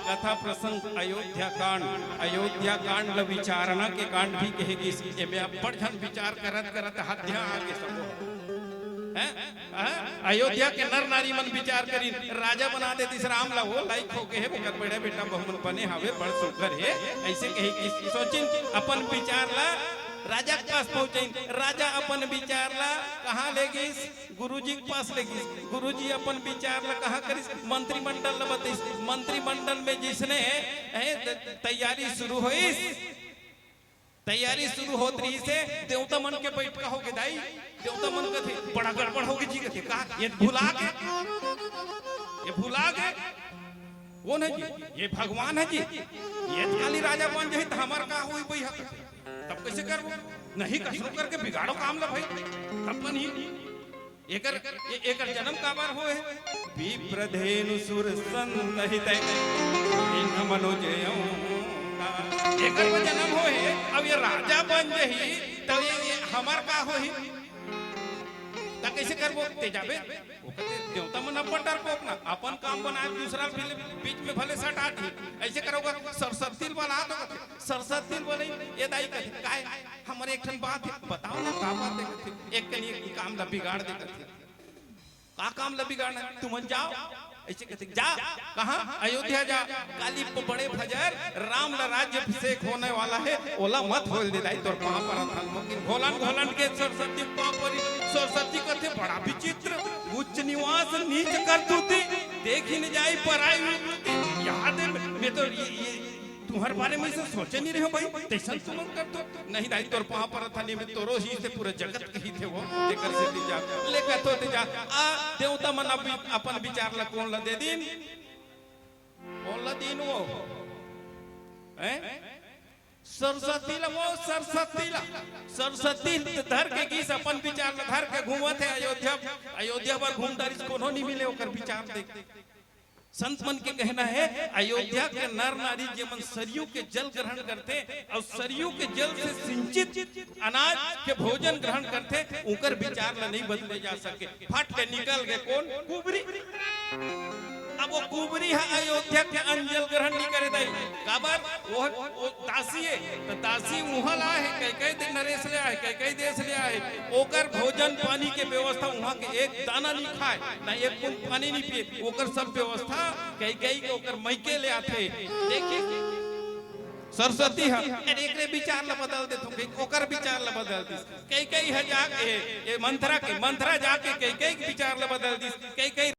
कथा प्रसंग अयोध्या कांड ल विचारना के कांड भी कहेगी। एमे अब्बड़ झन विचार करत करत हत्या आगे सबो हैं। अयोध्या के नर नारी मन विचार करी राजा बना देती राम ला हो लाइक हो के है ओकर बड़े बेटा बहुमन बने हवे बड़ सुघर है। ऐसे कही सोचिन अपन विचार ला राजा के पास पहुंचे। राजा अपन विचार ला कहाँ ले गईस? गुरुजी के पास ले गईस। गुरुजी अपन विचार ला कहाँ करिस? मंत्रिमंडल ला बतईस। मंत्रिमंडल में जिसने तैयारी शुरू होइस, तैयारी शुरू होत रही से देवता मन के बैठका हो गए दाई। देवता मन कथे बड़ा गड़बड़ हो गई जी कथे का ये भुला गए कौन है जी? ये भगवान है जी। ये खाली राजा बन जाए तो हमार का हुई भैया तब कैसे करबो? नहीं कसरो करके बिगाड़ो काम ला भाई अपन ही एकर जन्म का बार होए विप्रधेनु सुर संहित इन मनोजयं एकर में जन्म होए। अब ये राजा बन जही तो ये हमार का होही ता कैसे करबो? ते जाबे वो कहते देवता मन अपन डरपोक ना अपन काम बनाए दूसरा बीच में भले सट आती। ऐसे करोगा सरस्वती बना दो सरस्वती बने ये दाई कहते काय हमारे एक ठन बात है बताओ ना का बात है? एक के लिए काम ला बिगाड़ दे कहते का काम ला बिगाड़ना? तुम जाओ ऐसे कहते जा कहां? अयोध्या जा काली बड़े फजर राम ला राज्य अभिषेक होने वाला है ओला मत होल दे दाई तोर पांव पर मुकिन घोलन के सरस्वती पांव पर सरस्वती कहते बड़ा विचित्र उच्च निवास नीच कर दूती देखी न जाई पराई याद में तो ये तुम्हारे बारे में से सोचे नहीं रहे भाई तैसन तुम कर दो नहीं दाई तोर पांव पर था नहीं में तोरो ही से पूरे जगत के ही थे वो लेकर से जा लेकर तो ते जा आ देवता मन अपन विचार ला कौन ला दे दिन कौन ला दिन वो हैं सरस्वती ला वो सरस्वती धर के गीस अपन विचार ला धर के घूमत है अयोध्या पर घूमदारी कोनो नहीं मिले ओकर विचार देख। संत मन के कहना है अयोध्या के नर नारी जीवन सरयू के जल ग्रहण करते और सरयू के जल से सिंचित अनाज के भोजन ग्रहण करते उनकर विचार ला नहीं बदले जा सके। फट के निकल गए कौन? कुबरी। अब वो कुबरी है अयोध्या के अंजल ग्रहण नहीं करे दाई काबर वो दासी है तो दासी वहां ला है कई दिन नरेश ले आए कई देश ले आए ओकर भोजन पानी के व्यवस्था वहां के एक दाना नहीं खाए ना एक बूंद पानी नहीं पिए ओकर सब व्यवस्था कई के ओकर मैके ले आते। देखिए सरस्वती है एकरे विचार ला बदल दे तुम ओकर विचार ला बदल दिस कई है जाके ये मंथरा जाके कई विचार ला बदल दिस कई